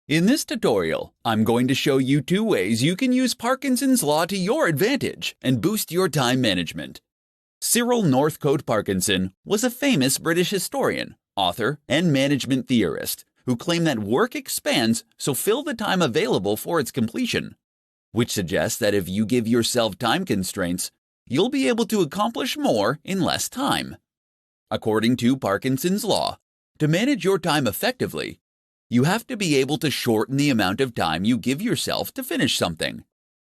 In this tutorial, I'm going to show you 2 ways you can use Parkinson's law to your advantage and boost your time management. Cyril Northcote Parkinson was a famous British historian, author, and management theorist who claimed that work expands, so fill the time available for its completion, which suggests that if you give yourself time constraints, you'll be able to accomplish more in less time. According to Parkinson's law, to manage your time effectively, you have to be able to shorten the amount of time you give yourself to finish something.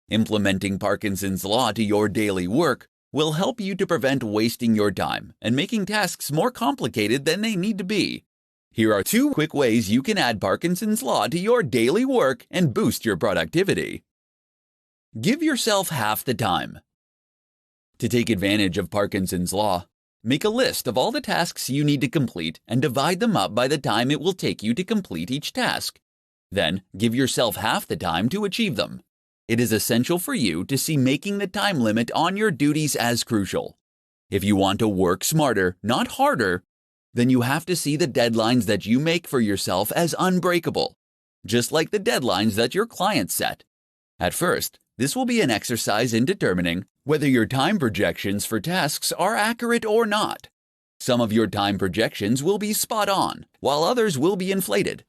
Implementing Parkinson's law to your daily work will help you to prevent wasting your time and making tasks more complicated than they need to be. Here are 2 quick ways you can add Parkinson's law to your daily work and boost your productivity. Give yourself half the time. To take advantage of Parkinson's law, make a list of all the tasks you need to complete and divide them up by the time it will take you to complete each task. Then, give yourself half the time to achieve them. It is essential for you to see making the time limit on your duties as crucial. If you want to work smarter, not harder, then you have to see the deadlines that you make for yourself as unbreakable, just like the deadlines that your clients set. At first, this will be an exercise in determining whether your time projections for tasks are accurate or not. Some of your time projections will be spot on, while others will be inflated.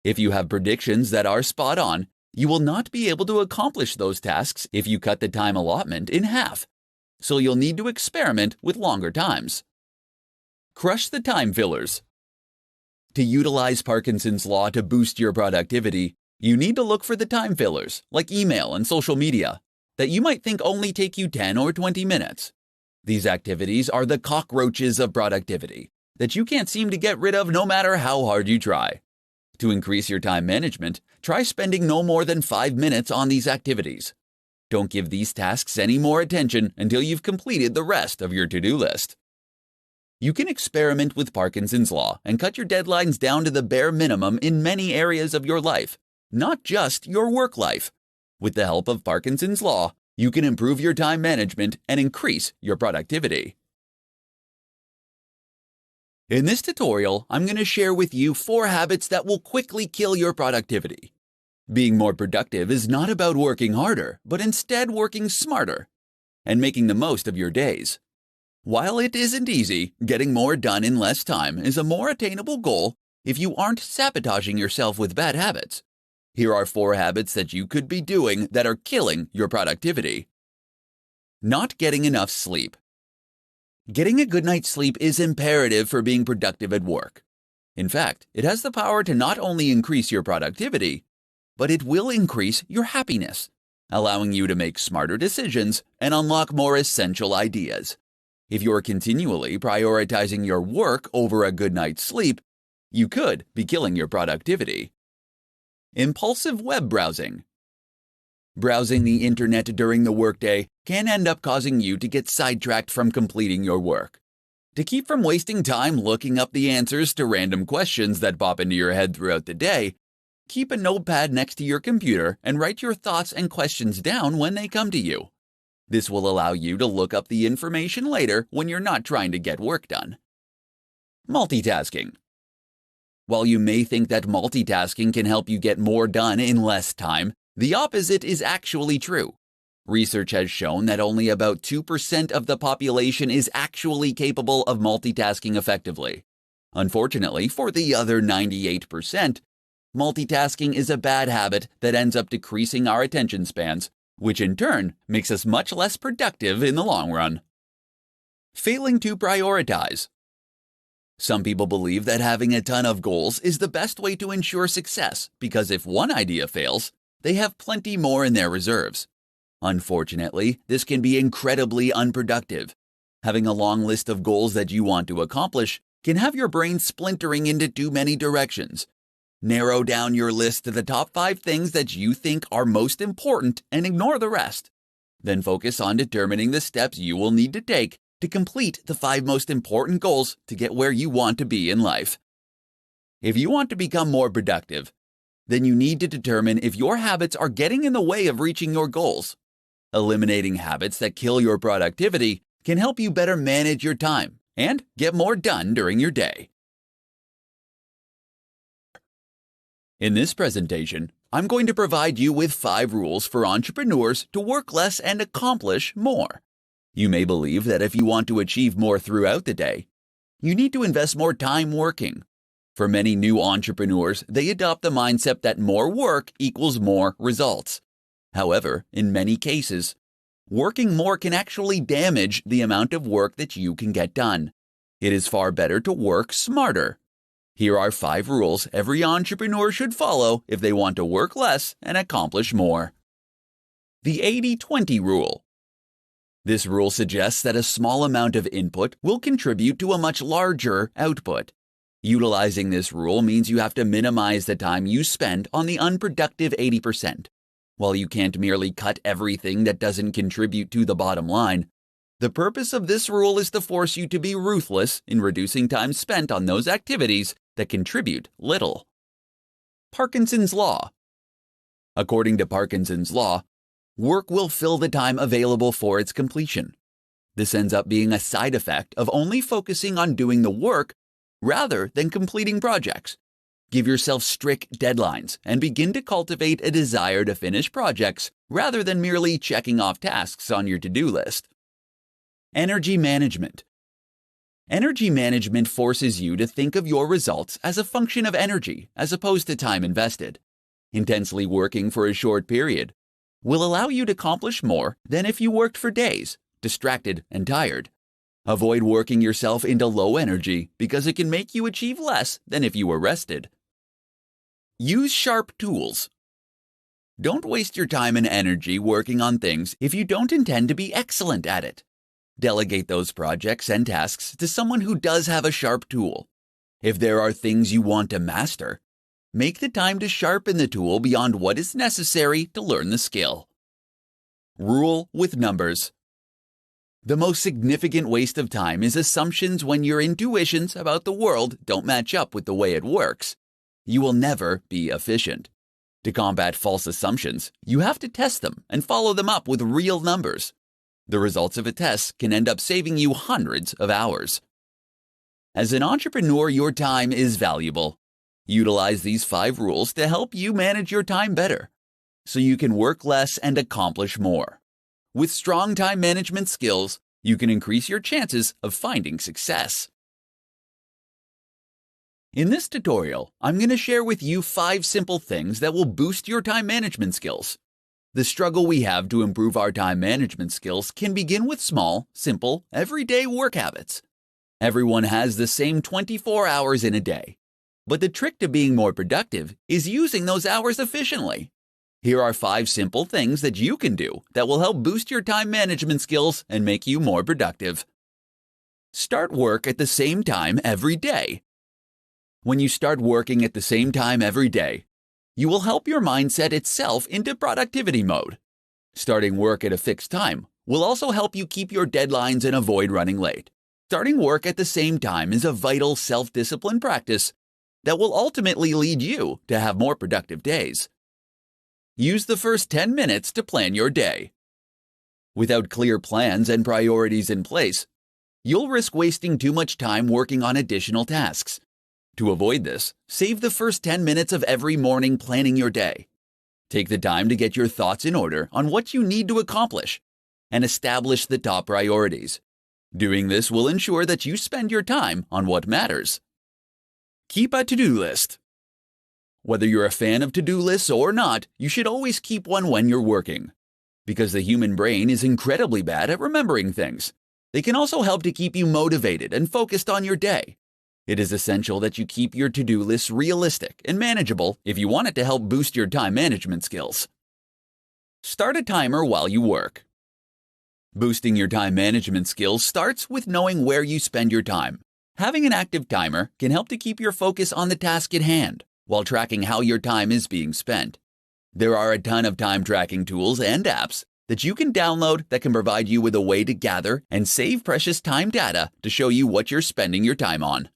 If you have predictions that are spot on, you will not be able to accomplish those tasks if you cut the time allotment in half, so you'll need to experiment with longer times. Crush the time fillers. To utilize Parkinson's law to boost your productivity, you need to look for the time fillers, like email and social media, that you might think only take you 10 or 20 minutes. These activities are the cockroaches of productivity that you can't seem to get rid of no matter how hard you try. To increase your time management, try spending no more than 5 minutes on these activities. Don't give these tasks any more attention until you've completed the rest of your to-do list. You can experiment with Parkinson's law and cut your deadlines down to the bare minimum in many areas of your life, not just your work life. With the help of Parkinson's law, you can improve your time management and increase your productivity. In this tutorial, I'm going to share with you 4 habits that will quickly kill your productivity. Being more productive is not about working harder, but instead working smarter and making the most of your days. While it isn't easy, getting more done in less time is a more attainable goal if you aren't sabotaging yourself with bad habits. Here are 4 habits that you could be doing that are killing your productivity. Not getting enough sleep. Getting a good night's sleep is imperative for being productive at work. In fact, it has the power to not only increase your productivity, but it will increase your happiness, allowing you to make smarter decisions and unlock more essential ideas. If you're continually prioritizing your work over a good night's sleep, you could be killing your productivity. Impulsive web browsing. Browsing the internet during the workday can end up causing you to get sidetracked from completing your work. To keep from wasting time looking up the answers to random questions that pop into your head throughout the day, keep a notepad next to your computer and write your thoughts and questions down when they come to you. This will allow you to look up the information later when you're not trying to get work done. Multitasking. While you may think that multitasking can help you get more done in less time, the opposite is actually true. Research has shown that only about 2% of the population is actually capable of multitasking effectively. Unfortunately, for the other 98%, multitasking is a bad habit that ends up decreasing our attention spans, which in turn makes us much less productive in the long run. Failing to prioritize. Some people believe that having a ton of goals is the best way to ensure success because if one idea fails, they have plenty more in their reserves. Unfortunately, this can be incredibly unproductive. Having a long list of goals that you want to accomplish can have your brain splintering into too many directions. Narrow down your list to the top 5 things that you think are most important and ignore the rest. Then focus on determining the steps you will need to take to complete the 5 most important goals to get where you want to be in life. If you want to become more productive, then you need to determine if your habits are getting in the way of reaching your goals. Eliminating habits that kill your productivity can help you better manage your time and get more done during your day. In this presentation, I'm going to provide you with 5 rules for entrepreneurs to work less and accomplish more. You may believe that if you want to achieve more throughout the day, you need to invest more time working. For many new entrepreneurs, they adopt the mindset that more work equals more results. However, in many cases, working more can actually damage the amount of work that you can get done. It is far better to work smarter. Here are 5 rules every entrepreneur should follow if they want to work less and accomplish more. The 80-20 rule. This rule suggests that a small amount of input will contribute to a much larger output. Utilizing this rule means you have to minimize the time you spend on the unproductive 80%. While you can't merely cut everything that doesn't contribute to the bottom line, the purpose of this rule is to force you to be ruthless in reducing time spent on those activities that contribute little. Parkinson's Law. According to Parkinson's Law, work will fill the time available for its completion. This ends up being a side effect of only focusing on doing the work rather than completing projects. Give yourself strict deadlines and begin to cultivate a desire to finish projects rather than merely checking off tasks on your to-do list. Energy management. Energy management forces you to think of your results as a function of energy as opposed to time invested. Intensely working for a short period will allow you to accomplish more than if you worked for days, distracted and tired. Avoid working yourself into low energy because it can make you achieve less than if you were rested. Use sharp tools. Don't waste your time and energy working on things if you don't intend to be excellent at it. Delegate those projects and tasks to someone who does have a sharp tool. If there are things you want to master, make the time to sharpen the tool beyond what is necessary to learn the skill. Rule with numbers. The most significant waste of time is assumptions when your intuitions about the world don't match up with the way it works. You will never be efficient. To combat false assumptions, you have to test them and follow them up with real numbers. The results of a test can end up saving you hundreds of hours. As an entrepreneur, your time is valuable. Utilize these 5 rules to help you manage your time better, so you can work less and accomplish more. With strong time management skills, you can increase your chances of finding success. In this tutorial, I'm going to share with you 5 simple things that will boost your time management skills. The struggle we have to improve our time management skills can begin with small, simple, everyday work habits. Everyone has the same 24 hours in a day, but the trick to being more productive is using those hours efficiently. Here are 5 simple things that you can do that will help boost your time management skills and make you more productive. Start work at the same time every day. When you start working at the same time every day, you will help your mind set itself into productivity mode. Starting work at a fixed time will also help you keep your deadlines and avoid running late. Starting work at the same time is a vital self-discipline practice that will ultimately lead you to have more productive days. Use the first 10 minutes to plan your day. Without clear plans and priorities in place, you'll risk wasting too much time working on additional tasks. To avoid this, save the first 10 minutes of every morning planning your day. Take the time to get your thoughts in order on what you need to accomplish and establish the top priorities. Doing this will ensure that you spend your time on what matters. Keep a to-do list. Whether you're a fan of to-do lists or not, you should always keep one when you're working. Because the human brain is incredibly bad at remembering things, they can also help to keep you motivated and focused on your day. It is essential that you keep your to-do list realistic and manageable if you want it to help boost your time management skills. Start a timer while you work. Boosting your time management skills starts with knowing where you spend your time. Having an active timer can help to keep your focus on the task at hand while tracking how your time is being spent. There are a ton of time tracking tools and apps that you can download that can provide you with a way to gather and save precious time data to show you what you're spending your time on.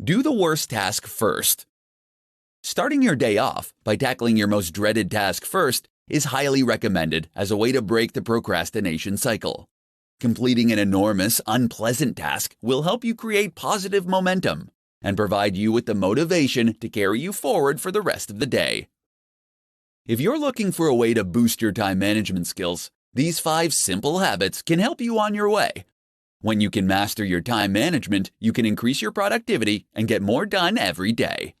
Do the worst task first. Starting your day off by tackling your most dreaded task first is highly recommended as a way to break the procrastination cycle. Completing an enormous, unpleasant task will help you create positive momentum and provide you with the motivation to carry you forward for the rest of the day. If you're looking for a way to boost your time management skills, these 5 simple habits can help you on your way. When you can master your time management, you can increase your productivity and get more done every day.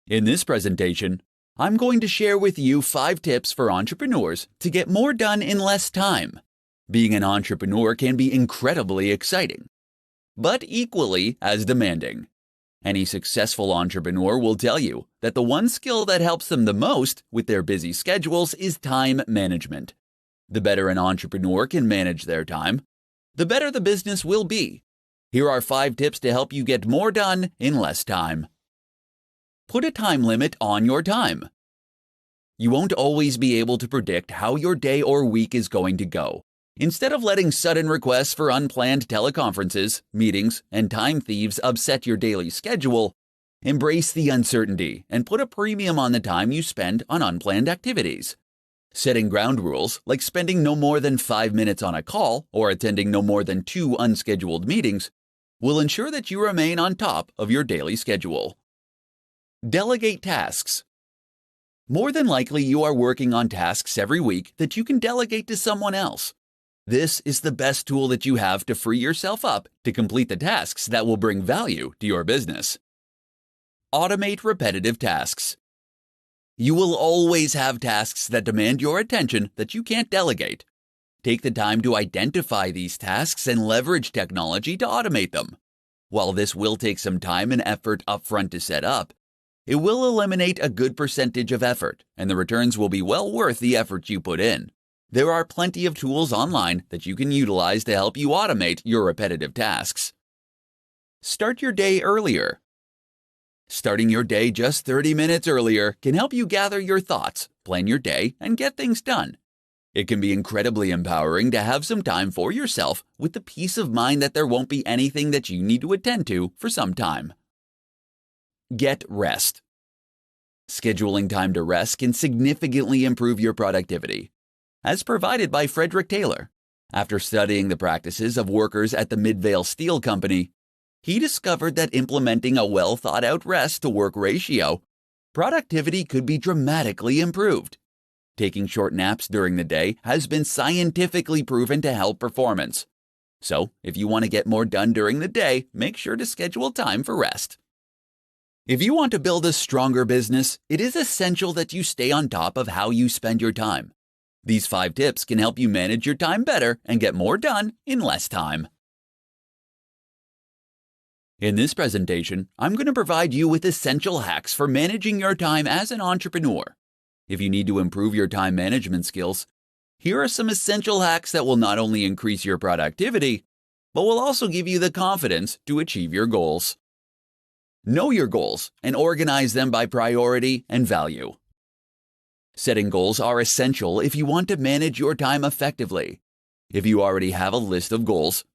In this presentation, I'm going to share with you 5 tips for entrepreneurs to get more done in less time. Being an entrepreneur can be incredibly exciting, but equally as demanding. Any successful entrepreneur will tell you that the one skill that helps them the most with their busy schedules is time management. The better an entrepreneur can manage their time, the better the business will be. Here are 5 tips to help you get more done in less time. Put a time limit on your time. You won't always be able to predict how your day or week is going to go. Instead of letting sudden requests for unplanned teleconferences, meetings, and time thieves upset your daily schedule, embrace the uncertainty and put a premium on the time you spend on unplanned activities. Setting ground rules, like spending no more than 5 minutes on a call or attending no more than 2 unscheduled meetings, will ensure that you remain on top of your daily schedule. Delegate tasks. More than likely, you are working on tasks every week that you can delegate to someone else. This is the best tool that you have to free yourself up to complete the tasks that will bring value to your business. Automate repetitive tasks. You will always have tasks that demand your attention that you can't delegate. Take the time to identify these tasks and leverage technology to automate them. While this will take some time and effort upfront to set up, it will eliminate a good percentage of effort, and the returns will be well worth the effort you put in. There are plenty of tools online that you can utilize to help you automate your repetitive tasks. Start your day earlier. Starting your day just 30 minutes earlier can help you gather your thoughts, plan your day, and get things done. It can be incredibly empowering to have some time for yourself with the peace of mind that there won't be anything that you need to attend to for some time. Get rest. Scheduling time to rest can significantly improve your productivity. As provided by Frederick Taylor, after studying the practices of workers at the Midvale Steel Company, he discovered that implementing a well-thought-out rest-to-work ratio, productivity could be dramatically improved. Taking short naps during the day has been scientifically proven to help performance. So, if you want to get more done during the day, make sure to schedule time for rest. If you want to build a stronger business, it is essential that you stay on top of how you spend your time. These 5 tips can help you manage your time better and get more done in less time. In this presentation, I'm going to provide you with essential hacks for managing your time as an entrepreneur. If you need to improve your time management skills, here are some essential hacks that will not only increase your productivity, but will also give you the confidence to achieve your goals. Know your goals and organize them by priority and value. Setting goals are essential if you want to manage your time effectively. If you already have a list of goals,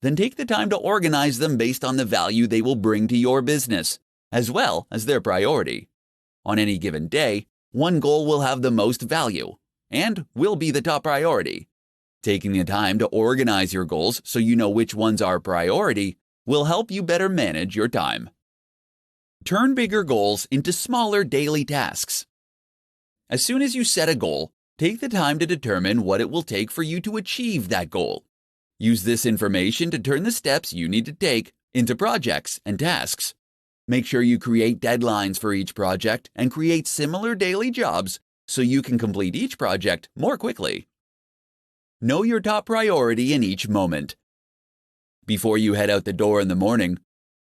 then take the time to organize them based on the value they will bring to your business, as well as their priority. On any given day, one goal will have the most value and will be the top priority. Taking the time to organize your goals so you know which ones are priority will help you better manage your time. Turn bigger goals into smaller daily tasks. As soon as you set a goal, take the time to determine what it will take for you to achieve that goal. Use this information to turn the steps you need to take into projects and tasks. Make sure you create deadlines for each project and create similar daily jobs so you can complete each project more quickly. Know your top priority in each moment. Before you head out the door in the morning,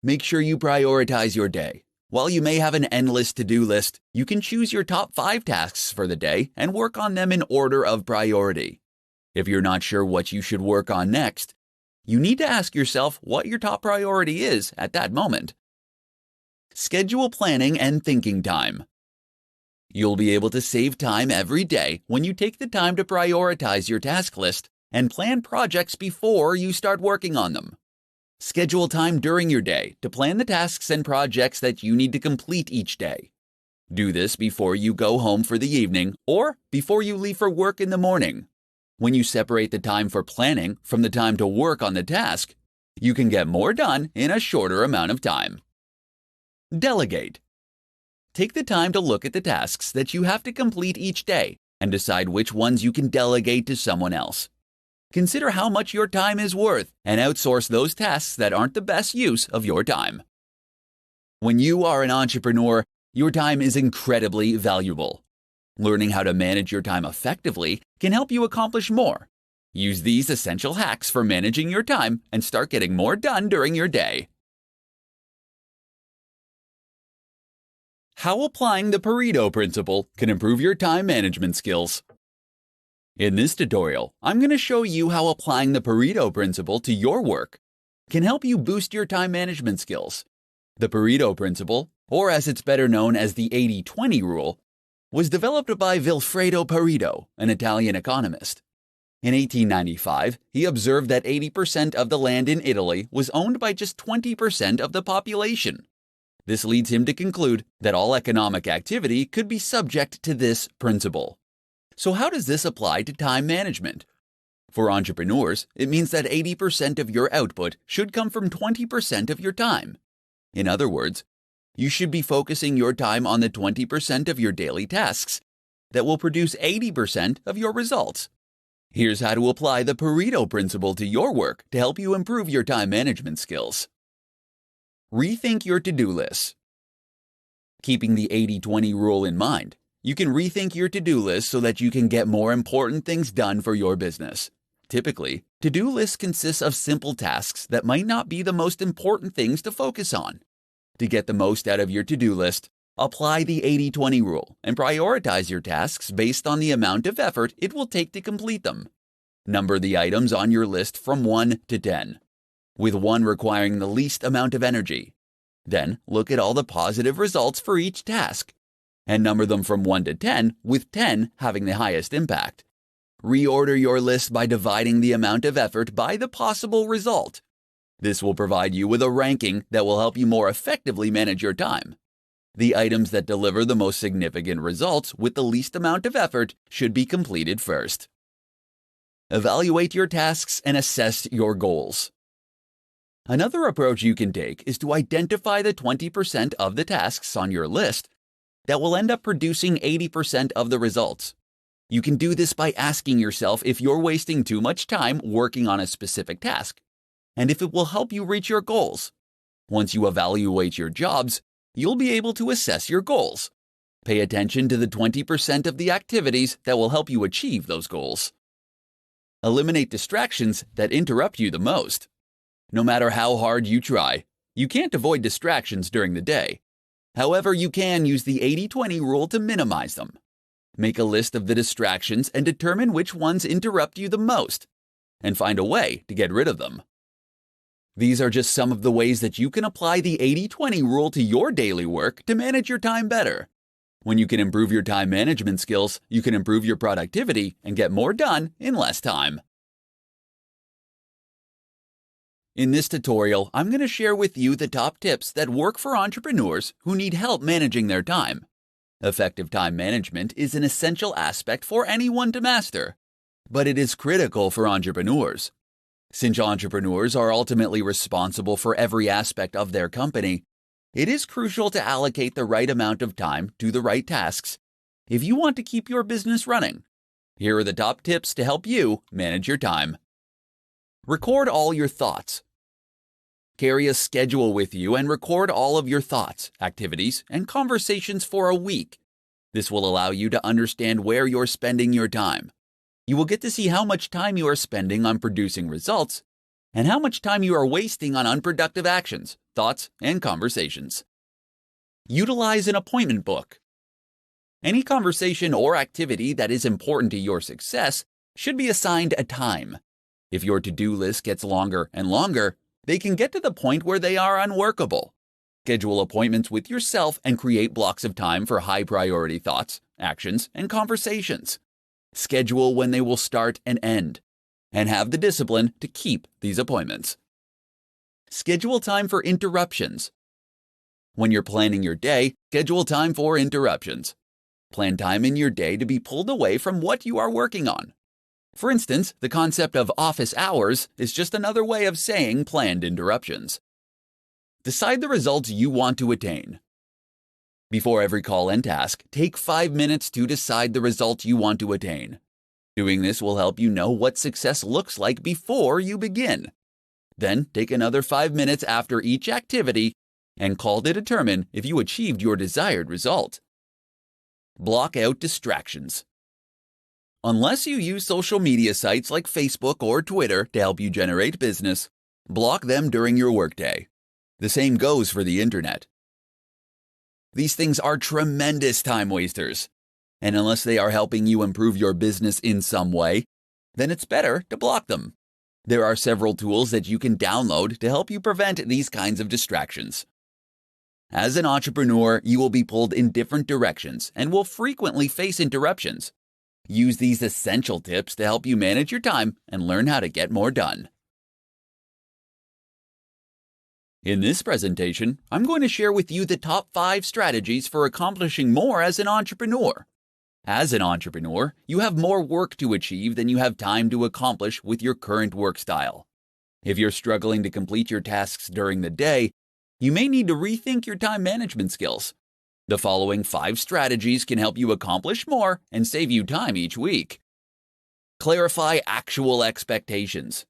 make sure you prioritize your day. While you may have an endless to-do list, you can choose your top 5 tasks for the day and work on them in order of priority. If you're not sure what you should work on next, you need to ask yourself what your top priority is at that moment. Schedule planning and thinking time. You'll be able to save time every day when you take the time to prioritize your task list and plan projects before you start working on them. Schedule time during your day to plan the tasks and projects that you need to complete each day. Do this before you go home for the evening or before you leave for work in the morning. When you separate the time for planning from the time to work on the task, You can get more done in a shorter amount of time. Delegate. Take the time to look at the tasks that you have to complete each day and decide which ones you can delegate to someone else. Consider how much your time is worth and outsource those tasks that aren't the best use of your time. When you are an entrepreneur, your time is incredibly valuable. Learning how to manage your time effectively can help you accomplish more. Use these essential hacks for managing your time and start getting more done during your day. How applying the Pareto principle can improve your time management skills. In this tutorial, I'm going to show you how applying the Pareto principle to your work can help you boost your time management skills. The Pareto principle, or as it's better known as the 80-20 rule, was developed by Vilfredo Pareto, an Italian economist. In 1895, he observed that 80% of the land in Italy was owned by just 20% of the population. This leads him to conclude that all economic activity could be subject to this principle. So how does this apply to time management? For entrepreneurs, it means that 80% of your output should come from 20% of your time. In other words, you should be focusing your time on the 20% of your daily tasks that will produce 80% of your results. Here's how to apply the Pareto principle to your work to help you improve your time management skills. Rethink your to-do list. Keeping the 80-20 rule in mind, you can rethink your to-do list so that you can get more important things done for your business. Typically, to-do lists consist of simple tasks that might not be the most important things to focus on. To get the most out of your to-do list, apply the 80-20 rule and prioritize your tasks based on the amount of effort it will take to complete them. Number the items on your list from 1 to 10, with 1 requiring the least amount of energy. Then look at all the positive results for each task, and number them from 1 to 10, with 10 having the highest impact. Reorder your list by dividing the amount of effort by the possible result. This will provide you with a ranking that will help you more effectively manage your time. The items that deliver the most significant results with the least amount of effort should be completed first. Evaluate your tasks and assess your goals. Another approach you can take is to identify the 20% of the tasks on your list that will end up producing 80% of the results. You can do this by asking yourself if you're wasting too much time working on a specific task, and if it will help you reach your goals. Once you evaluate your jobs, you'll be able to assess your goals. Pay attention to the 20% of the activities that will help you achieve those goals. Eliminate distractions that interrupt you the most. No matter how hard you try, you can't avoid distractions during the day. However, you can use the 80-20 rule to minimize them. Make a list of the distractions and determine which ones interrupt you the most, and find a way to get rid of them. These are just some of the ways that you can apply the 80-20 rule to your daily work to manage your time better. When you can improve your time management skills, you can improve your productivity and get more done in less time. In this tutorial, I'm going to share with you the top tips that work for entrepreneurs who need help managing their time. Effective time management is an essential aspect for anyone to master, but it is critical for entrepreneurs. Since entrepreneurs are ultimately responsible for every aspect of their company, it is crucial to allocate the right amount of time to the right tasks if you want to keep your business running. Here are the top tips to help you manage your time. Record all your thoughts. Carry a schedule with you and record all of your thoughts, activities, and conversations for a week. This will allow you to understand where you're spending your time. You will get to see how much time you are spending on producing results and how much time you are wasting on unproductive actions, thoughts, and conversations. Utilize an appointment book. Any conversation or activity that is important to your success should be assigned a time. If your to-do list gets longer and longer, they can get to the point where they are unworkable. Schedule appointments with yourself and create blocks of time for high-priority thoughts, actions, and conversations. Schedule when they will start and end, and have the discipline to keep these appointments. Schedule time for interruptions. When you're planning your day, schedule time for interruptions. Plan time in your day to be pulled away from what you are working on. For instance, the concept of office hours is just another way of saying planned interruptions. Decide the results you want to attain. Before every call and task, take 5 minutes to decide the results you want to attain. Doing this will help you know what success looks like before you begin. Then take another 5 minutes after each activity and call to determine if you achieved your desired result. Block out distractions. Unless you use social media sites like Facebook or Twitter to help you generate business, block them during your workday. The same goes for the internet. These things are tremendous time wasters, and unless they are helping you improve your business in some way, then it's better to block them. There are several tools that you can download to help you prevent these kinds of distractions. As an entrepreneur, you will be pulled in different directions and will frequently face interruptions. Use these essential tips to help you manage your time and learn how to get more done. In this presentation, I'm going to share with you the top 5 strategies for accomplishing more as an entrepreneur. As an entrepreneur, you have more work to achieve than you have time to accomplish with your current work style. If you're struggling to complete your tasks during the day, you may need to rethink your time management skills. The following 5 strategies can help you accomplish more and save you time each week. Clarify actual expectations.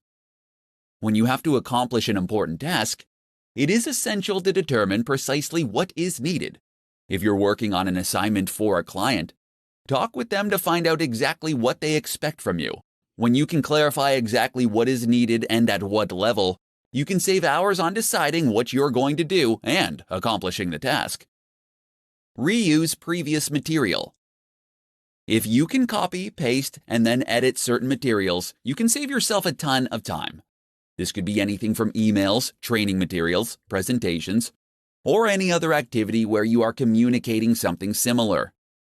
When you have to accomplish an important task, it is essential to determine precisely what is needed. If you're working on an assignment for a client, talk with them to find out exactly what they expect from you. When you can clarify exactly what is needed and at what level, you can save hours on deciding what you're going to do and accomplishing the task. Reuse previous material. If you can copy, paste, and then edit certain materials, you can save yourself a ton of time. This could be anything from emails, training materials, presentations, or any other activity where you are communicating something similar.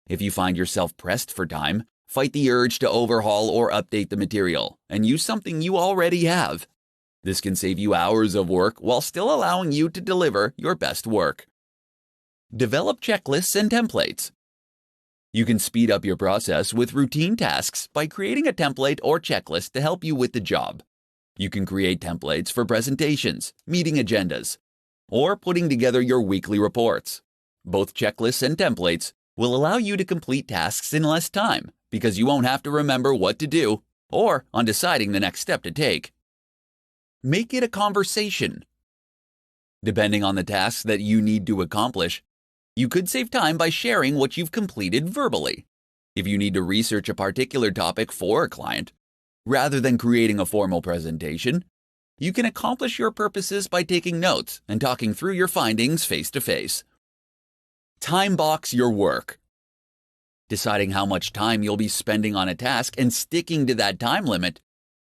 If you find yourself pressed for time, fight the urge to overhaul or update the material and use something you already have. This can save you hours of work while still allowing you to deliver your best work. Develop checklists and templates. You can speed up your process with routine tasks by creating a template or checklist to help you with the job. You can create templates for presentations, meeting agendas, or putting together your weekly reports. Both checklists and templates will allow you to complete tasks in less time because you won't have to remember what to do or on deciding the next step to take. Make it a conversation. Depending on the tasks that you need to accomplish, you could save time by sharing what you've completed verbally. If you need to research a particular topic for a client, rather than creating a formal presentation, you can accomplish your purposes by taking notes and talking through your findings face to face. Time box your work. Deciding how much time you'll be spending on a task and sticking to that time limit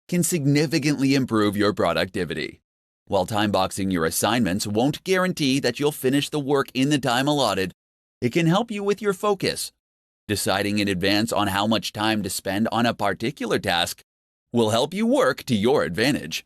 can significantly improve your productivity. While time boxing your assignments won't guarantee that you'll finish the work in the time allotted, it can help you with your focus. Deciding in advance on how much time to spend on a particular task will help you work to your advantage.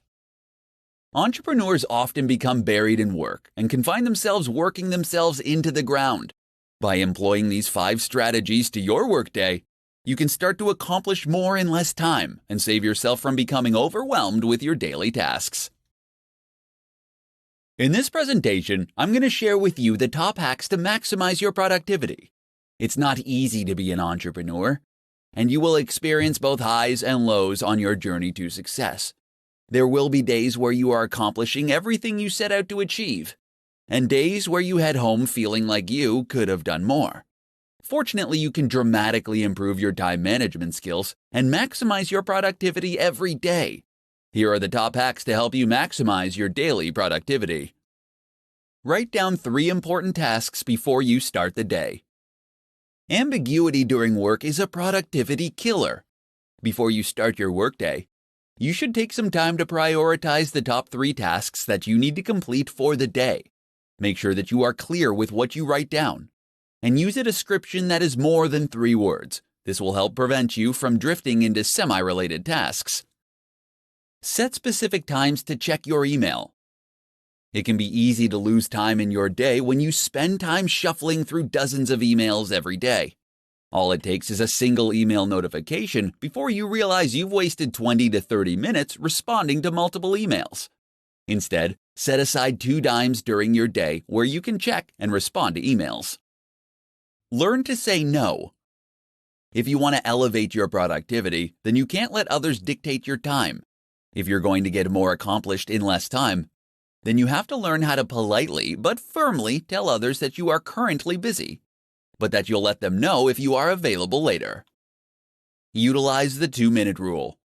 Entrepreneurs often become buried in work and can find themselves working themselves into the ground. By employing these 5 strategies to your workday, you can start to accomplish more in less time and save yourself from becoming overwhelmed with your daily tasks. In this presentation, I'm going to share with you the top hacks to maximize your productivity. It's not easy to be an entrepreneur, and you will experience both highs and lows on your journey to success. There will be days where you are accomplishing everything you set out to achieve, and days where you head home feeling like you could have done more. Fortunately, you can dramatically improve your time management skills and maximize your productivity every day. Here are the top hacks to help you maximize your daily productivity. Write down 3 important tasks before you start the day. Ambiguity during work is a productivity killer. Before you start your workday, you should take some time to prioritize the top 3 tasks that you need to complete for the day. Make sure that you are clear with what you write down, and use a description that is more than 3 words. This will help prevent you from drifting into semi-related tasks. Set specific times to check your email. It can be easy to lose time in your day when you spend time shuffling through dozens of emails every day. All it takes is a single email notification before you realize you've wasted 20 to 30 minutes responding to multiple emails. Instead, set aside 2 dimes during your day where you can check and respond to emails. Learn to say no. If you want to elevate your productivity, then you can't let others dictate your time. If you're going to get more accomplished in less time, then you have to learn how to politely but firmly tell others that you are currently busy, but that you'll let them know if you are available later. Utilize the 2-minute rule.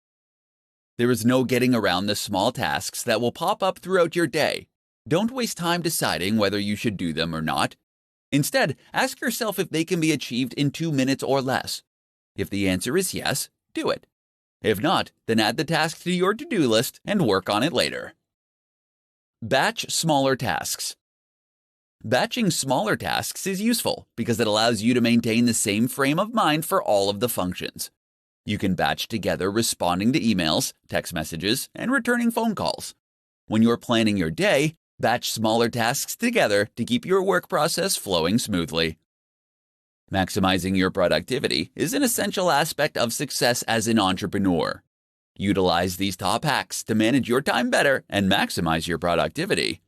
There is no getting around the small tasks that will pop up throughout your day. Don't waste time deciding whether you should do them or not. Instead, ask yourself if they can be achieved in 2 minutes or less. If the answer is yes, do it. If not, then add the task to your to-do list and work on it later. Batch smaller tasks. Batching smaller tasks is useful because it allows you to maintain the same frame of mind for all of the functions. You can batch together responding to emails, text messages, and returning phone calls. When you're planning your day, batch smaller tasks together to keep your work process flowing smoothly. Maximizing your productivity is an essential aspect of success as an entrepreneur. Utilize these top hacks to manage your time better and maximize your productivity.